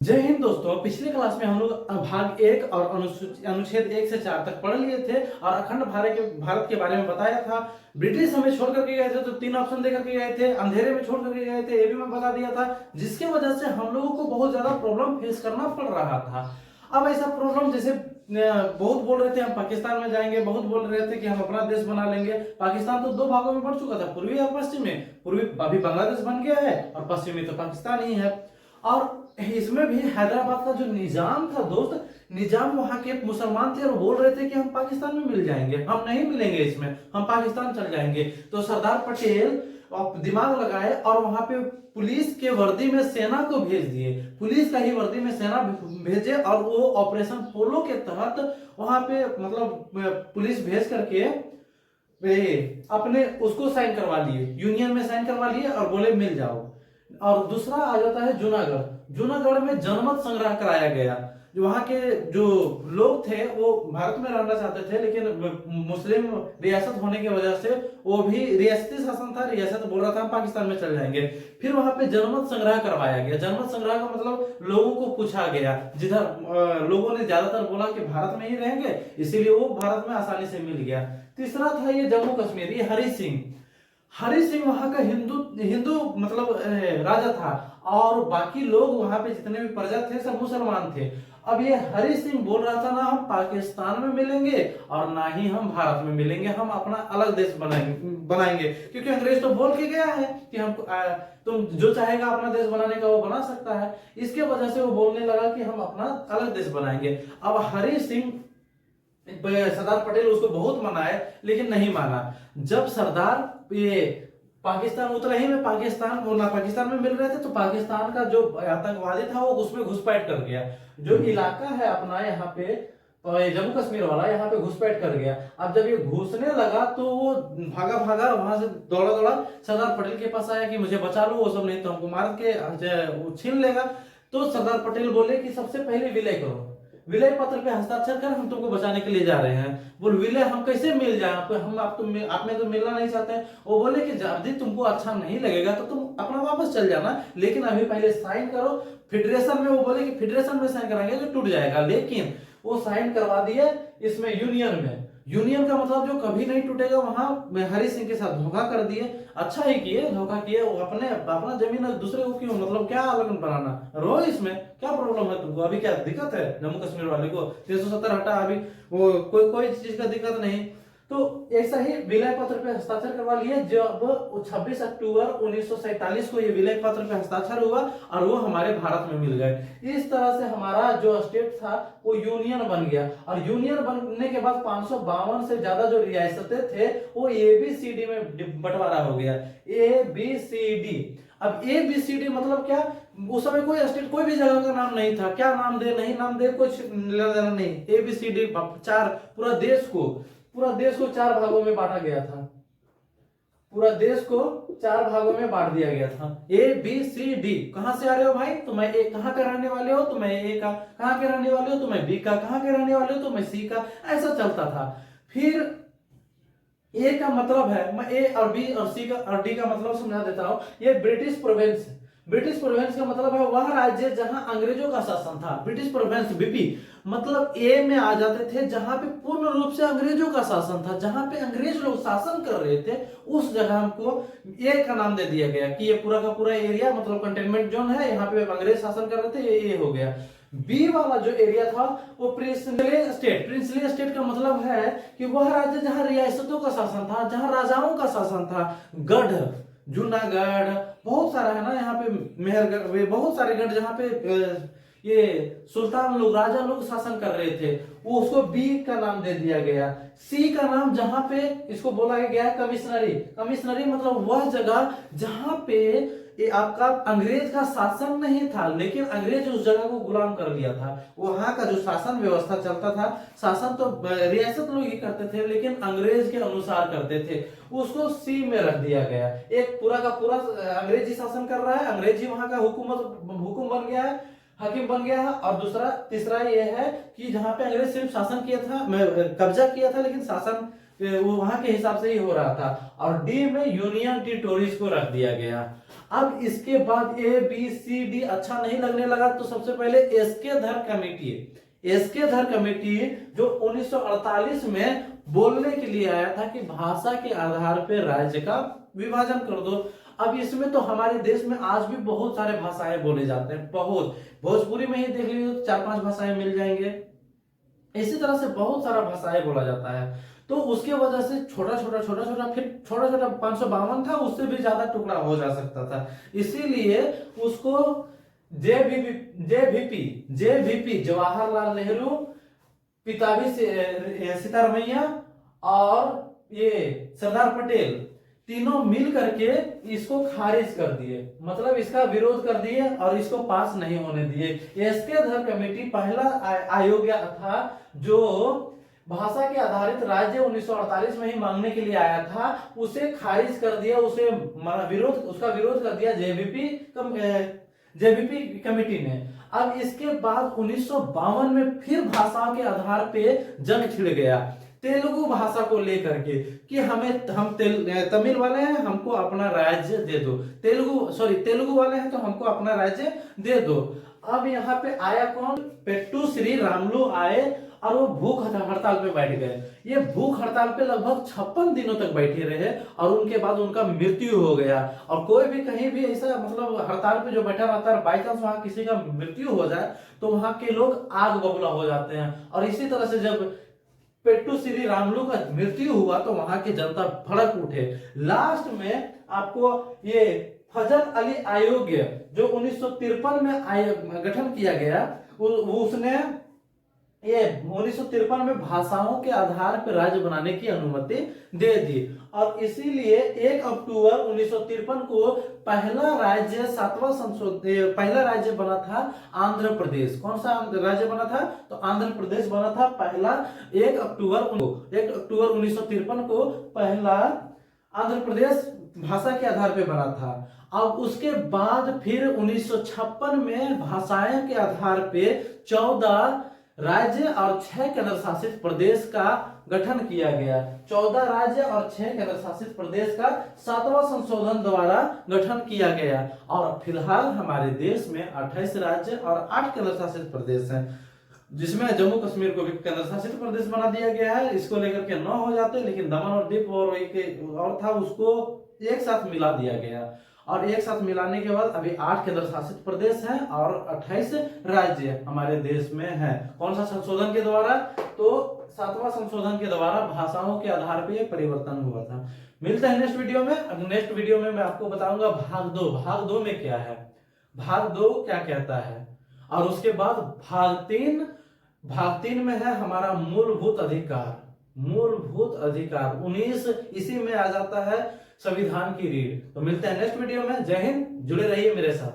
जय हिंद दोस्तों। पिछले क्लास में हम लोग भाग एक और अनुच्छेद 1 से 4 तक पढ़ लिए थे और अखंड भारत के बारे में बताया था। ब्रिटिश हमें छोड़ करके गए थे तो 3 ऑप्शन दे करके गए थे, अंधेरे में छोड़ करके गए थे, ये भी मैं बता दिया था, जिसके वजह से हम लोगों को बहुत ज्यादा प्रॉब्लम फेस करना पड़ रहा था। अब ऐसा प्रॉब्लम जैसे बहुत बोल रहे थे हम पाकिस्तान में जाएंगे, बहुत बोल रहे थे कि हम अपना देश बना लेंगे। पाकिस्तान तो 2 भागों में बढ़ चुका था, पूर्वी और पश्चिमी। पूर्वी अभी बांग्लादेश बन गया है और पश्चिमी तो पाकिस्तान ही है। और इसमें भी हैदराबाद का जो निजाम था दोस्त, निजाम वहां के पुलिस थे और बोल रहे थे कि हम पाकिस्तान में मिल जाएंगे, हम नहीं मिलेंगे इसमें, हम पाकिस्तान चल जाएंगे। तो सरदार पटेल दिमाग लगाए और वहां पे पुलिस के वर्दी में सेना को भेज दिए, पुलिस का ही वर्दी में सेना भेजे और वो ऑपरेशन पोलो के तहत वहां पे मतलब पुलिस भेज करके अपने उसको साइन करवा लिए, यूनियन में साइन करवा लिए और बोले मिल जाओ। और दूसरा आ जाता है जूनागढ़। जूनागढ़ में जनमत संग्रह कराया गया। जो वहां के जो लोग थे वो भारत में रहना चाहते थे, लेकिन मुस्लिम रियासत होने की वजह से वो भी रियासती शासन था, रियासत बोल रहा था हम पाकिस्तान में चल जाएंगे। फिर वहां पे जनमत संग्रह करवाया गया। जनमत संग्रह का मतलब लोगों को पूछा गया, जिधर लोगों ने ज्यादातर बोला कि भारत में ही रहेंगे, इसीलिए वो भारत में आसानी से मिल गया। तीसरा था ये जम्मू कश्मीर, ये हरि सिंह। हरि सिंह वहां का हिंदू हिंदू मतलब राजा था और बाकी लोग वहां पे जितने भी प्रजा थे सब मुसलमान थे। अब ये हरि सिंह बोल रहा था ना हम पाकिस्तान में मिलेंगे और ना ही हम भारत में मिलेंगे, हम अपना अलग देश बनाएंगे, क्योंकि अंग्रेज तो बोल के गया है कि हम तुम जो चाहेगा अपना देश बनाने का वो बना सकता है। इसके वजह से वो बोलने लगा कि हम अपना अलग देश बनाएंगे। अब हरि सिंह सरदार पटेल उसको बहुत मनाए लेकिन नहीं माना। जब सरदार ये पाकिस्तान उतरा ही में पाकिस्तान वो ना पाकिस्तान में मिल रहे थे, तो पाकिस्तान का जो आतंकवादी था वो उसमें घुसपैठ कर गया। जो इलाका है अपना यहाँ पे जम्मू कश्मीर वाला, यहाँ पे घुसपैठ कर गया। अब जब ये घुसने लगा तो वो भागा भागा वहां से दौड़ा दौड़ा सरदार पटेल के पास आया कि मुझे बचा लो, वो सब नहीं तो हमको मार के छीन लेगा। तो सरदार पटेल बोले कि सबसे पहले विलय करो, विलय पत्र पे हस्ताक्षर कर, हम तुमको बचाने के लिए जा रहे हैं। बोल विलय हम कैसे मिल जाए आपको, हम आप में तो मिलना नहीं चाहते हैं। वो बोले कि यदि तुमको अच्छा नहीं लगेगा तो तुम अपना वापस चल जाना, लेकिन अभी पहले साइन करो फेडरेशन में। वो बोले कि फेडरेशन में साइन कराएंगे तो टूट जाएगा, लेकिन वो साइन करवा दिए इसमें यूनियन में। यूनियन का मतलब जो कभी नहीं टूटेगा, वहां हरि सिंह के साथ धोखा कर दिए। अच्छा ही किए, धोखा किए। वो अपने अपना जमीन दूसरे को क्यों, मतलब क्या अलग बनाना, रो इसमें क्या प्रॉब्लम है तुमको, अभी क्या दिक्कत है जम्मू कश्मीर वाले को? 370 हटा, अभी वो कोई चीज का दिक्कत नहीं। तो ऐसा ही विलय पत्र पे हस्ताक्षर करवा लिए। जब 26 अक्टूबर 1947 को ये विलय पत्र पे हस्ताक्षर हुआ और वो हमारे भारत में मिल गए। इस तरह से हमारा जो स्टेट था वो यूनियन बन गया। और यूनियन बनने के बाद 552 से ज्यादा जो रियासतें थे वो ABCD में बंटवारा हो गया। ABCD। अब ABCD मतलब क्या, उस समय कोई स्टेट कोई भी जगह का नाम नहीं था, क्या नाम दे नहीं नाम दे कुछ लेना देना नहीं। ABCD पूरा देश को 4 भागों में बांटा गया था, पूरा देश को 4 भागों में बांट दिया गया था। ABCD। कहां से आ रहे हो भाई, तुम्हें ए कहां के रहने वाले हो, तुम्हें ए का कहां के रहने वाले हो, तुम्हें बी का कहां के रहने वाले हो, तुम्हें सी का, ऐसा चलता था। फिर ए का मतलब है, मैं ए और बी और सी का और डी का मतलब समझा देता हूं। ये ब्रिटिश प्रोविंस, ब्रिटिश प्रोविंस का मतलब है वह राज्य जहां अंग्रेजों का शासन था। ब्रिटिश प्रोविंस बीपी मतलब ए में आ जाते थे जहां पे पूर्ण रूप से अंग्रेजों का शासन था, जहां पे अंग्रेज लोग शासन कर रहे थे, उस जगह हमको ए का नाम दे दिया गया कि ये पूरा का पूरा एरिया मतलब कंटेनमेंट जोन है, यहाँ पे अंग्रेज शासन कर रहे थे, ये ए हो गया। बी वाला जो एरिया था वो प्रिंसली स्टेट। प्रिंसली स्टेट का मतलब है कि वह राज्य जहां रियासतों का शासन था, जहां राजाओं का शासन था। गढ़, जूनागढ़ बहुत सारा है ना यहाँ पे, मेहरगढ़, बहुत सारे गढ़ जहाँ पे ये सुल्तान लोग राजा लोग शासन कर रहे थे, वो उसको बी का नाम दे दिया गया। सी का नाम जहां पे इसको बोला गया है कमिश्नरी। कमिश्नरी मतलब वह जगह जहां पे ये आपका अंग्रेज का शासन नहीं था, लेकिन अंग्रेज उस जगह को गुलाम कर लिया था। वहां का जो शासन व्यवस्था चलता था, शासन तो रियासत लोग ही करते थे लेकिन अंग्रेज के अनुसार करते थे, उसको सी में रख दिया गया। एक पूरा का पूरा अंग्रेजी शासन कर रहा है, अंग्रेजी वहां का हुकुम बन गया है, हाकिम बन गया है। और तीसरा ये है कि जहां पे अंग्रेज सिर्फ शासन किया था, कब्जा किया था, लेकिन शासन वो वहां के हिसाब से ही हो रहा था, और डी में यूनियन टेरिटोरीज को रख दिया गया। अब इसके बाद ए बी सी डी अच्छा नहीं लगने लगा, तो सबसे पहले एस्केधर कमेटी, एस्केधर कमेटी जो 1948 में बोलने के लिए आया था कि भाषा के आधार पर राज्य का विभाजन कर दो। अब इसमें तो हमारे देश में आज भी बहुत सारे भाषाएं बोले जाते हैं, बहुत, भोजपुरी में ही देख लीजिए तो 4-5 भाषाएं मिल जाएंगे, इसी तरह से बहुत सारा भाषाएं बोला जाता है। तो उसके वजह से छोटा छोटा फिर छोटा छोटा 552 था, उससे भी ज्यादा टुकड़ा हो जा सकता था, इसीलिए उसको जेवीपी जवाहरलाल नेहरू, पिताजी सीतारमैया और ये सरदार पटेल तीनों मिल करके इसको खारिज कर दिए, मतलब इसका विरोध कर दिए और इसको पास नहीं होने दिए। एस्केधर कमेटी पहला आयोग था जो भाषा के आधारित राज्य 1948 में ही मांगने के लिए आया था, उसे खारिज कर दिया, उसका विरोध कर दिया जेवीपी कमेटी ने। अब इसके बाद 1952 में फिर भाषाओं के आधार पे जंग छिड़ गया तेलुगु भाषा को लेकर के कि हम तमिल वाले हैं, हमको अपना राज्य दे दो, तेलुगु वाले हैं तो हमको अपना राज्य दे दो। अब यहाँ पे आया कौन, पेट्टू श्री रामुलु आए और वो भूख हड़ताल पे बैठ गए। ये भूख हड़ताल पे लगभग 56 दिनों तक बैठे रहे और उनके बाद उनका मृत्यु हो गया। और कोई भी कहीं भी ऐसा मतलब हड़ताल पे जो बैठा रहता है, बाई चांस वहां किसी का मृत्यु हो जाए तो वहां के लोग आग बबूला हो जाते हैं। और इसी तरह से जब पेट्टू श्री रामुलु का मृत्यु हुआ तो वहां की जनता भड़क उठे। लास्ट में आपको ये फजल अली आयोग जो 1953 में गठन किया गया, उसने ये 1953 में भाषाओं के आधार पर राज्य बनाने की अनुमति दे दी। और इसीलिए 1 अक्टूबर 1953 को पहला राज्य बना था आंध्र प्रदेश। कौन सा राज्य बना था, तो आंध्र प्रदेश बना था पहला 1 अक्टूबर 1953 को पहला आंध्र प्रदेश भाषा के आधार पर बना था। अब उसके बाद फिर 1956 में भाषाएं के आधार पे 14 राज्य और 6 केंद्र शासित प्रदेश का गठन किया गया। 14 राज्य और 6 केंद्र शासित प्रदेश का 7वां संशोधन द्वारा गठन किया गया। और फिलहाल हमारे देश में 28 राज्य और 8 केंद्र शासित प्रदेश हैं, जिसमें जम्मू कश्मीर को भी केंद्र शासित प्रदेश बना दिया गया है। इसको लेकर के 9 हो जाते, लेकिन दमन और दीव और था उसको एक साथ मिला दिया गया। और एक साथ मिलाने के बाद अभी 8 केंद्र शासित प्रदेश हैं और 28 राज्य हमारे देश में हैं। कौन सा संशोधन के द्वारा, तो 7वां संशोधन के द्वारा भाषाओं के आधार पर परिवर्तन हुआ था। मिलते हैं नेक्स्ट वीडियो में। अब नेक्स्ट वीडियो में मैं आपको बताऊंगा भाग 2 में क्या है, भाग 2 क्या कहता है। और उसके बाद भाग 3 में है हमारा मूलभूत अधिकार 19, इसी में आ जाता है संविधान की रीढ़। तो मिलते हैं नेक्स्ट वीडियो में। जय हिंद, जुड़े रहिए मेरे साथ।